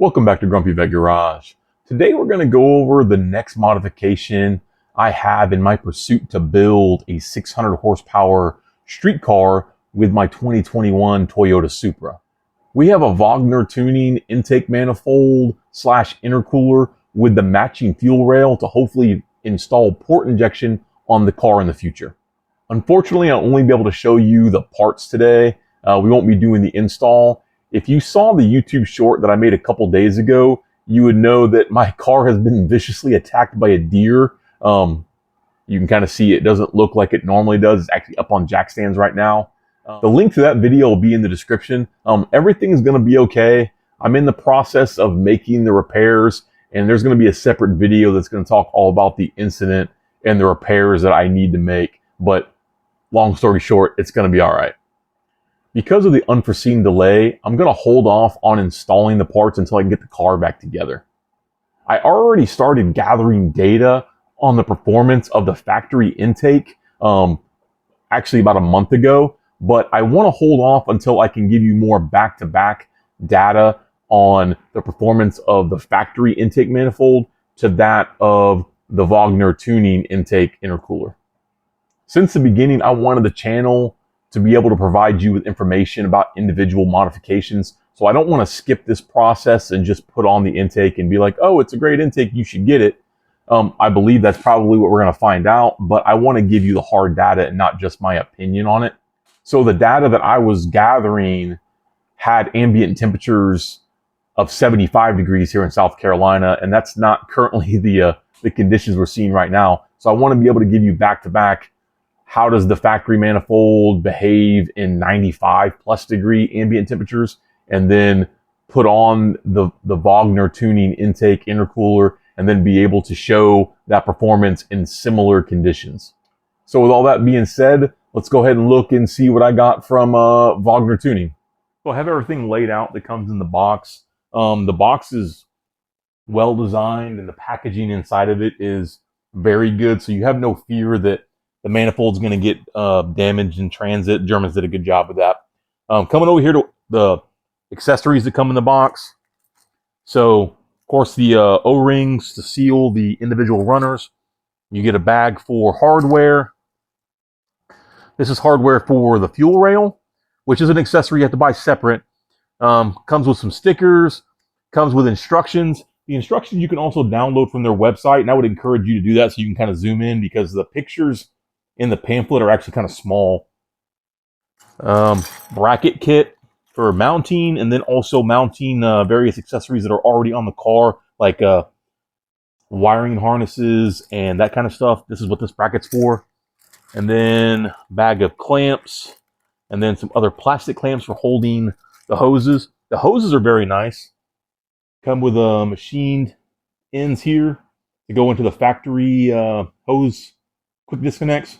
Welcome back to Grumpy Vet Garage. Today we're going to go over the next modification I have in my pursuit to build a 600 horsepower street car with my 2021 Toyota Supra. We have a Wagner tuning intake manifold / intercooler with the matching fuel rail to hopefully install port injection on the car in the future. Unfortunately, I'll only be able to show you the parts today. We won't be doing the install. If you saw the YouTube short that I made a couple days ago, you would know that my car has been viciously attacked by a deer. You can kind of see it doesn't look like it normally does. It's actually up on jack stands right now. The link to that video will be in the description. Everything's going to be okay. I'm in the process of making the repairs, and there's going to be a separate video that's going to talk all about the incident and the repairs that I need to make. But long story short, it's going to be all right. Because of the unforeseen delay, I'm going to hold off on installing the parts until I can get the car back together. I already started gathering data on the performance of the factory intake, actually about a month ago, but I want to hold off until I can give you more back-to-back data on the performance of the factory intake manifold to that of the Wagner tuning intake intercooler. Since the beginning, I wanted the channel to be able to provide you with information about individual modifications. So I don't want to skip this process and just put on the intake and be like, oh, it's a great intake, you should get it. I believe that's probably what we're going to find out, but I want to give you the hard data and not just my opinion on it. So the data that I was gathering had ambient temperatures of 75 degrees here in South Carolina, and that's not currently the conditions we're seeing right now. So I want to be able to give you back-to-back how does the factory manifold behave in 95 plus degree ambient temperatures, and then put on the Wagner tuning intake intercooler and then be able to show that performance in similar conditions. So with all that being said, let's go ahead and look and see what I got from Wagner tuning. So I have everything laid out that comes in the box. The box is well designed and the packaging inside of it is very good. So you have no fear that the manifold's going to get damaged in transit. Germans did a good job with that. Coming over here to the accessories that come in the box. So, of course, the O-rings to seal the individual runners. You get a bag for hardware. This is hardware for the fuel rail, which is an accessory you have to buy separate. Comes with some stickers. Comes with instructions. The instructions you can also download from their website, and I would encourage you to do that so you can kind of zoom in because the pictures in the pamphlet are actually kind of small. Bracket kit for mounting, and then also mounting various accessories that are already on the car, like wiring harnesses and that kind of stuff. This is what this bracket's for. And then bag of clamps, and then some other plastic clamps for holding the hoses. The hoses are very nice. Come with machined ends here to go into the factory hose quick disconnects.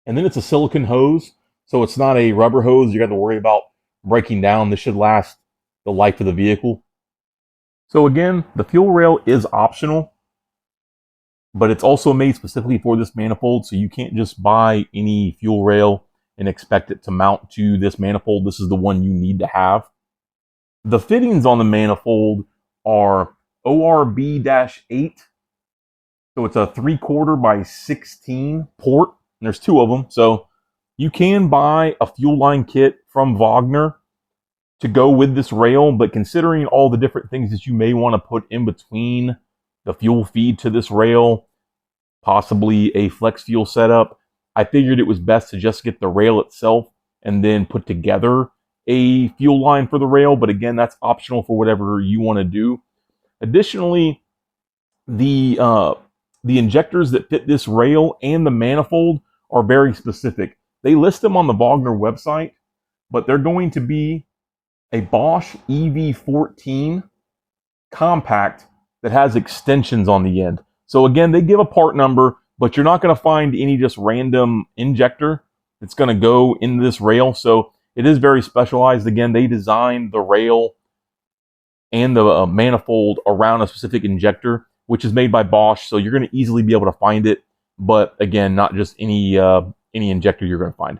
And then it's a silicone hose, so it's not a rubber hose you got to worry about breaking down. This should last the life of the vehicle. So again, the fuel rail is optional, but it's also made specifically for this manifold, so you can't just buy any fuel rail and expect it to mount to this manifold. This is the one you need to have. The fittings on the manifold are ORB-8, so it's a 3/4 by 16 port. And there's two of them. So you can buy a fuel line kit from Wagner to go with this rail, but considering all the different things that you may want to put in between the fuel feed to this rail, possibly a flex fuel setup, I figured it was best to just get the rail itself and then put together a fuel line for the rail. But again, that's optional for whatever you want to do. Additionally, the injectors that fit this rail and the manifold are very specific. They list them on the Wagner website, but they're going to be a Bosch EV14 compact that has extensions on the end. So again, they give a part number, but you're not going to find any just random injector that's going to go into this rail. So it is very specialized. Again, they designed the rail and the manifold around a specific injector, which is made by Bosch. So you're going to easily be able to find it. But again, not just any injector you're going to find.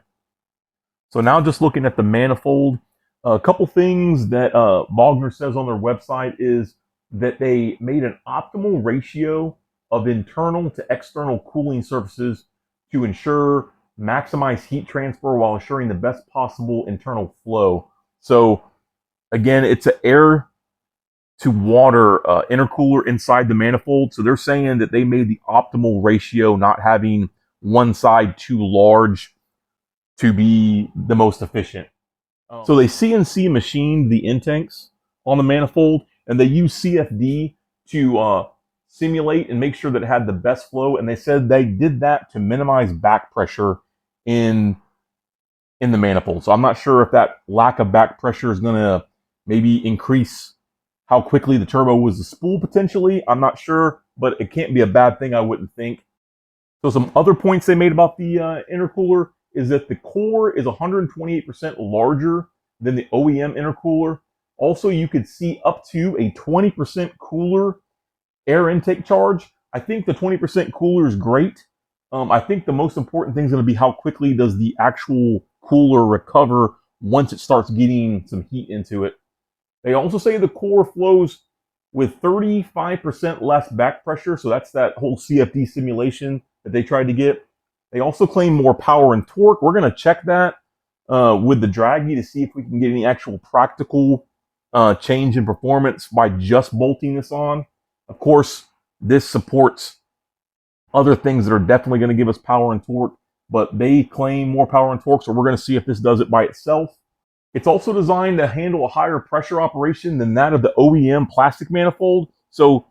So now just looking at the manifold, A couple things that Wagner says on their website is that they made an optimal ratio of internal to external cooling surfaces to ensure maximize heat transfer while ensuring the best possible internal flow. So again, it's an air to water intercooler inside the manifold. So they're saying that they made the optimal ratio, not having one side too large to be the most efficient. So they CNC machined the intakes on the manifold, and they used CFD to simulate and make sure that it had the best flow. And they said they did that to minimize back pressure in the manifold. So I'm not sure if that lack of back pressure is going to maybe increase how quickly the turbo was to spool potentially. I'm not sure, but it can't be a bad thing, I wouldn't think. So some other points they made about the intercooler is that the core is 128% larger than the OEM intercooler. Also, you could see up to a 20% cooler air intake charge. I think the 20% cooler is great. I think the most important thing is going to be how quickly does the actual cooler recover once it starts getting some heat into it. They also say the core flows with 35% less back pressure. So that's that whole CFD simulation that they tried to get. They also claim more power and torque. We're going to check that with the Draggy to see if we can get any actual practical change in performance by just bolting this on. Of course, this supports other things that are definitely going to give us power and torque, but they claim more power and torque, so we're going to see if this does it by itself. It's also designed to handle a higher pressure operation than that of the OEM plastic manifold. So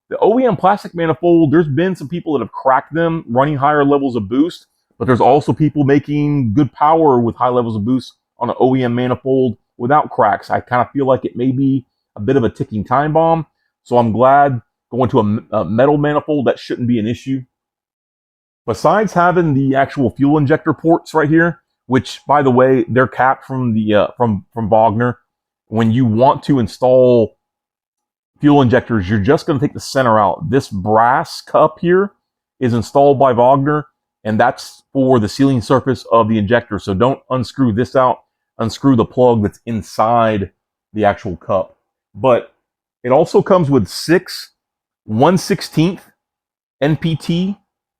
the OEM plastic manifold, there's been some people that have cracked them running higher levels of boost, but there's also people making good power with high levels of boost on an OEM manifold without cracks. I kind of feel like it may be a bit of a ticking time bomb. So I'm glad going to a metal manifold, that shouldn't be an issue. Besides having the actual fuel injector ports right here, which, by the way, they're capped from the from Wagner. When you want to install fuel injectors, you're just going to take the center out. This brass cup here is installed by Wagner, and that's for the sealing surface of the injector. So don't unscrew this out. Unscrew the plug that's inside the actual cup. But it also comes with 6 1/16 NPT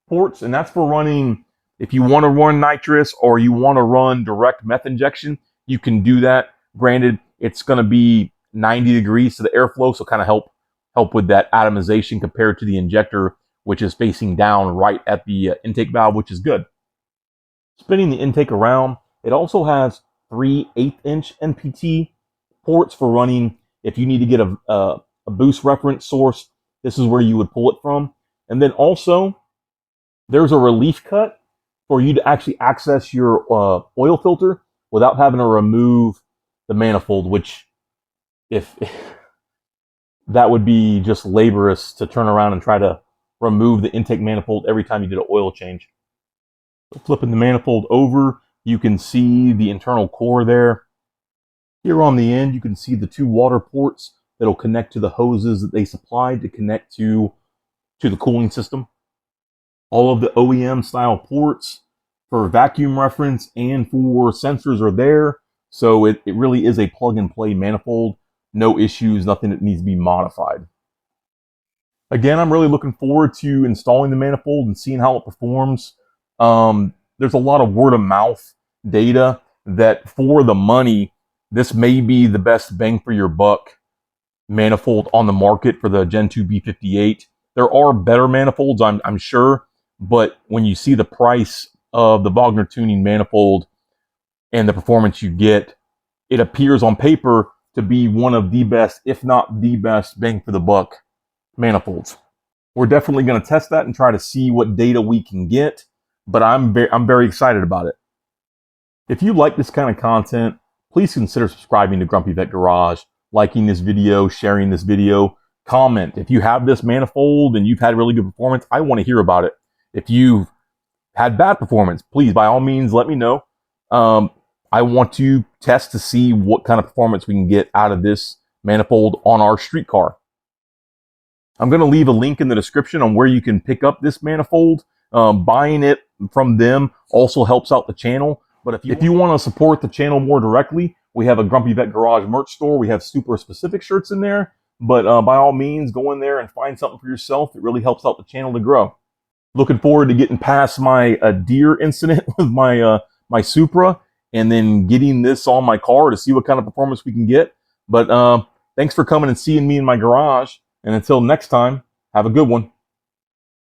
ports, and that's for running. If you want to run nitrous or you want to run direct meth injection, you can do that. Granted, it's going to be 90 degrees to the airflow, so kind of help with that atomization compared to the injector, which is facing down right at the intake valve, which is good. Spinning the intake around, it also has 3 1/8-inch NPT ports for running. If you need to get a boost reference source, this is where you would pull it from. And then also, there's a relief cut for you to actually access your oil filter without having to remove the manifold, which if that would be just laborious to turn around and try to remove the intake manifold every time you did an oil change. So flipping the manifold over, you can see the internal core there. Here on the end, you can see the 2 water ports that'll connect to the hoses that they supplied to connect to the cooling system. All of the OEM style ports for vacuum reference and for sensors are there. So it really is a plug and play manifold. No issues, nothing that needs to be modified. Again, I'm really looking forward to installing the manifold and seeing how it performs. There's a lot of word of mouth data that for the money, this may be the best bang for your buck manifold on the market for the Gen 2 B58. There are better manifolds, I'm sure, but when you see the price of the Wagner tuning manifold and the performance you get, it appears on paper to be one of the best, if not the best, bang for the buck manifolds. We're definitely going to test that and try to see what data we can get, but I'm very excited about it. If you like this kind of content, please consider subscribing to Grumpy Vet Garage, liking this video, sharing this video, comment. If you have this manifold and you've had really good performance, I want to hear about it. If you've had bad performance, please, by all means, let me know. I want to test to see what kind of performance we can get out of this manifold on our street car. I'm going to leave a link in the description on where you can pick up this manifold. Buying it from them also helps out the channel. But if you want to support the channel more directly, We have a Grumpy Vet Garage merch store. We have Supra specific shirts in there. But by all means, go in there and find something for yourself. It really helps out the channel to grow. Looking forward to getting past my deer incident with my my Supra, and then getting this on my car to see what kind of performance we can get. But thanks for coming and seeing me in my garage. And until next time, have a good one.